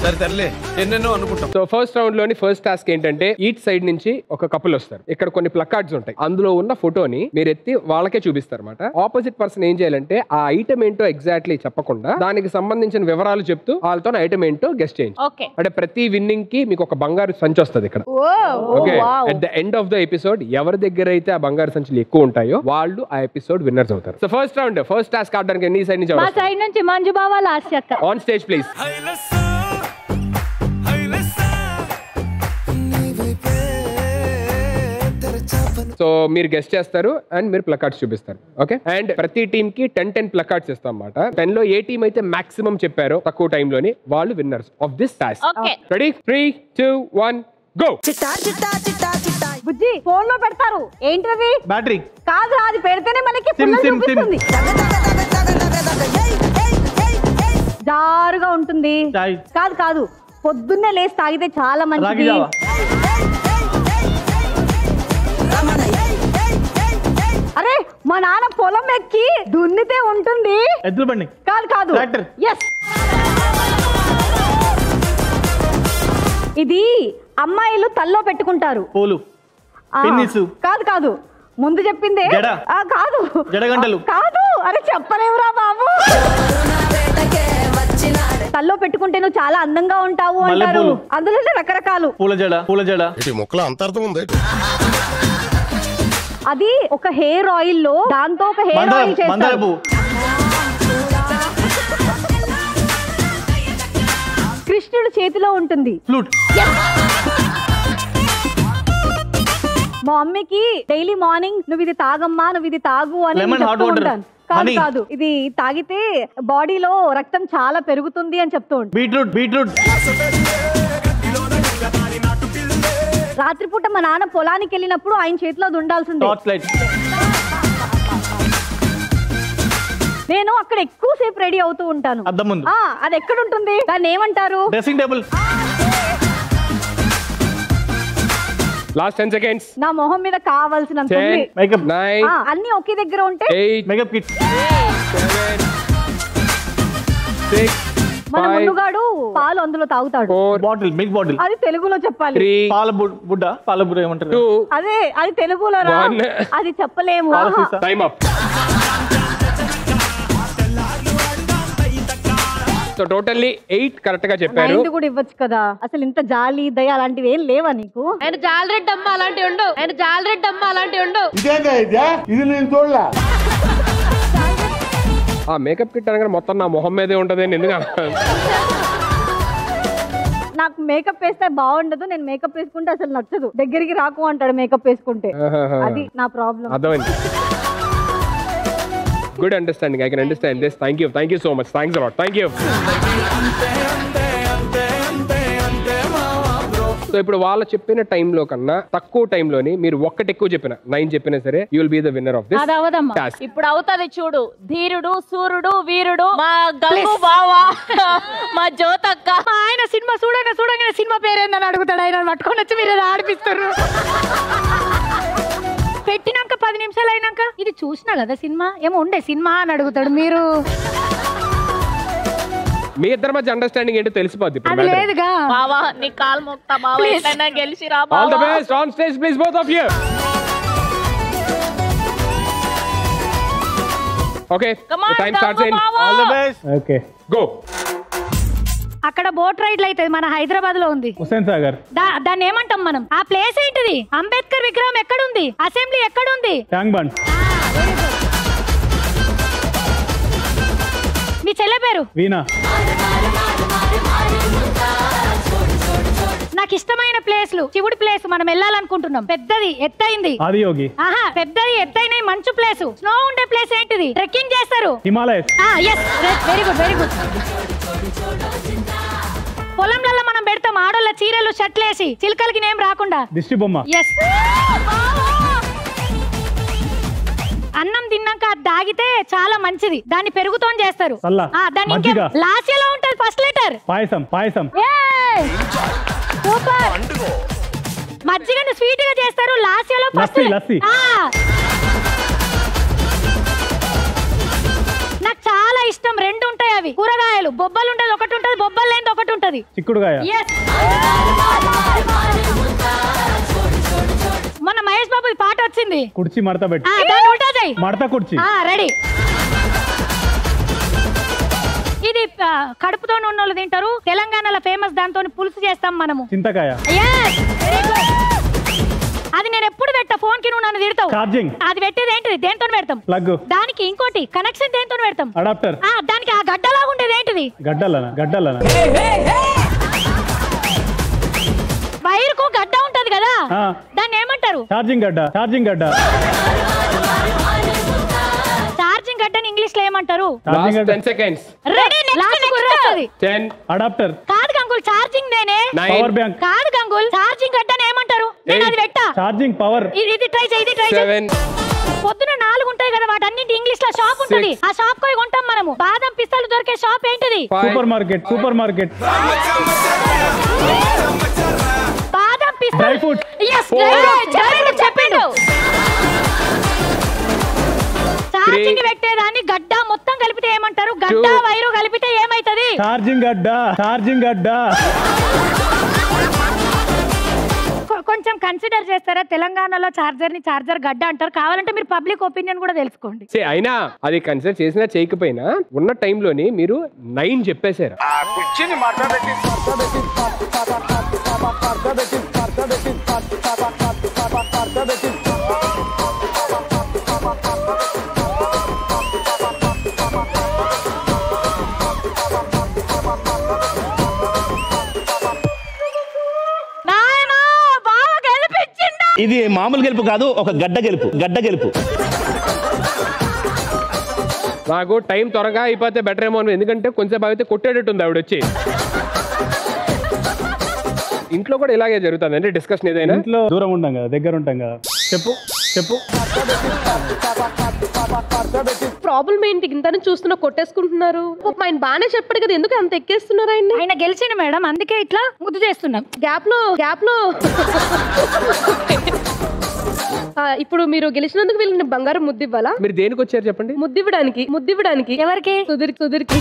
సరే తరలే ఎన్నెన్నో అనుకుంటాం. సో ఫస్ట్ రౌండ్ లోని ఫస్ట్ టాస్క్ ఏంటంటే ఈచ్ సైడ్ నుంచి ఒక కపుల్ వస్తారు. ఇక్కడ కొన్ని ప్లకార్డ్స్ ఉంటాయి. అందులో ఉన్న ఫోటోని మీరు ఎత్తి వాళ్ళకే చూపిస్తారు అనమాట. ఆపోజిట్ పర్సన్ ఏం చేయాలంటే ఆ ఐటమ్ ఏంటో ఎగ్జాక్ట్లీ చెప్పకుండా దానికి సంబంధించిన వివరాలు చెప్తూ వాళ్ళతో ఐటమ్ ఏంటో గెస్ట్ చేయండి. అంటే ప్రతి విన్నింగ్ కి మీకు ఒక బంగారు సంచి వస్తుంది ఇక్కడ. Okay, at the end of the episode ఎవరి దగ్గర అయితే ఆ బంగారు సంచులు ఎక్కువ ఉంటాయో వాళ్ళు ఆ ఎపిసోడ్ విన్నర్స్ అవుతారు. So first round first task ఆడడానికి ఎన్ని సైడ్ నుంచి? మా సైడ్ నుంచి మంజు బావ లాస్ట్ చెక్క. On stage please. సో మీరు గెస్ట్ చేస్తారు అండ్ మీరు ప్లకార్డ్స్ చూపిస్తారు. ఓకే, అండ్ ప్రతి టీమ్ కి 10 ప్లకార్డ్స్ ఇస్తాం అన్నమాట. 10 లో ఏ టీమ్ అయితే మాక్సిమం చెప్పారో తక్కువ టైం లోని వాళ్ళు winners of this task. Ready? 3, 2, 1 go. Bujji phone లో పెడతారు ఏంటది? బ్యాటరీ కాదు, అది పెడితేనే మనకి చూపిస్తుంది. జారుగా ఉంటుంది. కాదు కాదు, పొద్దున్నే లేసి తాగితే చాలా మంచిది. అరే మా నాన్న పొలం ఎక్కి దున్నితే ఉంటుంది. ఎద్దుల బండి. కాదు కాదు, ఎస్. ఇది అమ్మాయిలు తల్లో పెట్టుకుంటారు. పూలు. కాదు కాదు, ముందు చెప్పిందే. కాదు జడగంటలు. కాదు, అరే చెప్పలేవురా బాబు. తల్లో పెట్టుకుంటే నువ్వు చాలా అందంగా ఉంటావు అంటారు. అందులోనే రకరకాలు. పూల జడ. పూల జడ మొక్కల అంతర్థం ఉంది. అది ఒక హెయిర్ ఆయిల్ లో దాంతో ఒక హెయిర్ ఆయిల్ చేస్తారు. కృష్ణుడు చేతిలో ఉంటుంది. ఫ్లూట్. మా మమ్మీకి డైలీ మార్నింగ్ నువ్వు ఇది తాగమ్మా, నువ్వు ఇది తాగు అని చెప్తూ ఉంటాను. కాదు కాదు, ఇది తాగితే బాడీలో రక్తం చాలా పెరుగుతుంది అని చెప్తూ ఉంటాను. బీట్రూట్. బీట్రూట్. రాత్రిపూట మా నాన్న పొలానికి వెళ్ళినప్పుడు ఆయన చేతిలో అది ఉండాల్సిందే. నేను అక్కడ ఎక్కువసేపు రెడీ అవుతూ ఉంటాను. అది ఎక్కడ ఉంటుంది? దాన్ని ఏమంటారు? Dressing table. Last 10 seconds. నా మొహం మీద కావాల్సినంత అన్ని ఒకే దగ్గర ఉంటే మేకప్ కిట్. 7, 6, మన మున్నుగాడు పాలు అందులో తాగుతాడు. బాటిల్. Milk bottle. అది తెలుగులో చెప్పాలి. పాల బుడ్డ. పాల బుడ్డ ఏమంటారు? అదే, అది తెలుగులో రా. అది చెప్పలేము. Time up. So totally 8 correct గా చెప్పారు. 9 కూడా ఇవ్వచ్చు కదా. అసలు ఇంత జాలి దయ అలాంటివి ఏం లేవా నీకు? ఆయన జాలరెడ్డి అమ్మ అలాంటివి ఉండు. ఆయన జాలరెడ్డి అమ్మ అలాంటివి ఉండు. ఇది నేను చూడలే. ఆ మేకప్ కిట్ అనగా మొత్తం నా మొహం మీదే ఉంటది. ఎందుకు నాకు మేకప్ వేస్తే బాగుండదు. నేను మేకప్ వేసుకుంటే అసలు నచ్చదు. దగ్గరికి రాకు అంటాడు మేకప్ వేసుకుంటే. అది నా ప్రాబ్లం. అర్థమైంది. Good understanding. I can understand this. Thank you so much. Thanks a lot. Thank you. So ఇప్పుడు వాళ్ళు చెప్పిన టైంలో కన్నా తక్కువ టైంలోని మీరు ఒక్కటి ఎక్కువ చెప్పిన 9 చెప్పినా సరే you will be the winner of this task. ఇప్పుడు అవుతుంది చూడు. ధీరుడు, సూర్యుడు, వీరుడు, మా గంగు బావా, మా జ్యోతక్క. ఆయన సినిమా చూడగానే సినిమా పేరేందని అడుగుతాడు. ఆయన పట్టుకొని వచ్చి మీరు ఆడిపిస్తారు. పెట్టినాక 10 నిమిషాలు అయినాక ఇది చూసినా కదా సినిమా ఏమో ఉండే సినిమా అని అడుగుతాడు. మీరు మీ ఇద్దరి మధ్య అండర్స్టాండింగ్ ఏంటో తెలిసిపోద్ది. లేదుగా బావా, నీ కాలు మొక్తా బావా, ఎట్లైనా గెలిచి రా బావా. All the best on stage please both of you. Okay, time starts in. All the best. Okay, go. అక్కడ బోట్ రైడ్లు అయితే మన హైదరాబాద్ లో ఉంది. హుస్సేన్ సాగర్. దాన్ని ఏమంటాం మనం? ఆ ప్లేస్ ఏంటిది? అంబేద్కర్ విగ్రహం ఎక్కడుంది? అసెంబ్లీ ఎక్కడుంది? Tank bund. మీ చెల్లె పేరు? వీణా. నాకు ఇష్టమైన ప్లేస్లు శివుడి ప్లేస్ మనం వెళ్ళాలనుకుంటున్నాం. పెద్దది ఎత్తైంది. ఆదియోగి. పెద్దది ఎత్తైన మంచు ప్లేస్. స్నో ఉండే ప్లేస్ ఏంటిది? ట్రెక్కింగ్ చేస్తారు. Himalayas. Very good, very good. పొలంలలో మనం పెడతాం ఆడోళ్ళ చీరలు షర్ట్లు వేసి చిలకలకి నేమ్ రాకుండా. దిష్టి బొమ్మ. అన్నం తిన్నాక అది తాగితే చాలా మంచిది. దాన్ని పెరుగుతో చేస్తారు. దాన్ని లాస్యలో ఉంటది ఫస్ట్ లెటర్. పాయసం. పాయసం. సూపర్. మజ్జిగను స్వీట్ గా చేస్తారు. లాస్యలో ఫస్ట్ లస్సీ. నాకు చాలా ఇష్టం. 2 ఉంటాయి అవి కూరగాయలు. బొబ్బలు ఉండదు ఒకటి ఉంటది, బొబ్బలు లేనిది ఒకటి ఉంటది. ఉంటది. చిక్కుడుగాయ. Yes. మొన్న మహేష్ బాబు పాట వచ్చింది. కుర్చీ మడత పెట్టి. దాన్ని ఉల్టా చేయి. మడత కుర్చీ. రెడీ. ఇది కడుపుతో ఉన్న వాళ్ళు తింటారు. తెలంగాణలో ఫేమస్, దాంతో పులుసు చేస్తాం మనము. చింతకాయ. అది నేను ఎప్పుడు పెట్టా ఫోన్ కి, నువ్వు నన్ను తిడతావు. ఛార్జింగ్. అది పెట్టేది ఏంటిది? దేంతో పెడతాం? ప్లగ్. దానికి ఇంకోటి కనెక్షన్ దేంతో పెడతాం? అడాప్టర్. దానికి ఆ గడ్డలాగా ఉండేది ఏంటిది? గడ్డలనా. వైర్కు గడ్డ ఉంటది కదా, దాన్ని ఏమంటారు? ఛార్జింగ్ గడ్డ. ఛార్జింగ్ గడ్డని ఇంగ్లీష్ లో ఏమంటారు? 10 seconds. రెడీ. లాస్ట్ కుర్రస్తది. 10. అడాప్టర్. కాదు గంగుల్, ఛార్జింగ్ నేనే. Power bank. కాదు గంగుల్, ఛార్జింగ్ గడ్డని ఏమంటారు? నేను అది పెట్టా. Charging power. ఇది ట్రై చేయి. 7. పొద్దున 4 ఉంటాయి కదా, వాటన్నింటి ఇంగ్లీష్ లో షాప్ ఉంటది. ఆ షాప్ పోయి కొంటాం మనము. బాదం పిస్తాలు దొరికే షాప్ ఏంటిది? Supermarket. బాదం పిస్తాలు. Dry fruit. చెప్పిండు. ఛార్జింగ్ పెట్టేదాన్ని గడ్డ మొత్తం కలిపితే ఏమంటారు? గడ్డ వైరు కలిపితే ఏమైతది? ఛార్జింగ్ గడ్డ. కొంచెం కన్సిడర్ చేస్తారా? తెలంగాణలో చార్జర్ గడ్డ అంటారు. కావాలంటే మీరు పబ్లిక్ ఒపీనియన్ కూడా తెలుసుకోండి. అయినా అది కన్సిడర్ చేసినా చేయకపోయినా ఉన్న టైంలోని మీరు 9 చెప్పేశారు. ఇది మామూలు గెలుపు కాదు, ఒక గడ్డ గెలుపు. నాకు టైం త్వరగా అయిపోతే బెటర్ ఏమో, ఎందుకంటే కొంచెం అయితే కొట్టేటట్టుంది ఆవిడ వచ్చి. ఇంట్లో కూడా ఇలాగే జరుగుతుంది అంటే డిస్కషన్ ఏదైనా. ఇంట్లో దూరం ఉంటాం కదా, దగ్గర ఉంటాం కదా. చెప్పు. ప్రాబ్లం ఏంటి? ఇంతని చూస్తున్నా కొట్టేసుకుంటున్నారు. ఆయన బానే చెప్పాడు కదా, ఎందుకు అంత ఎక్కేస్తున్నారు? ఆయన గెలిచిండు మేడం, అందుకే ఇట్లా ముద్దు చేస్తున్నాం. గ్యాప్ లో ఇప్పుడు మీరు గెలిచినందుకు వీళ్ళని బంగారం ముద్దు ఇవ్వాలా? మీరు దేనికి వచ్చారు చెప్పండి? ముద్దు ఇవ్వడానికి. ఎవరికి? సుధీర్కి.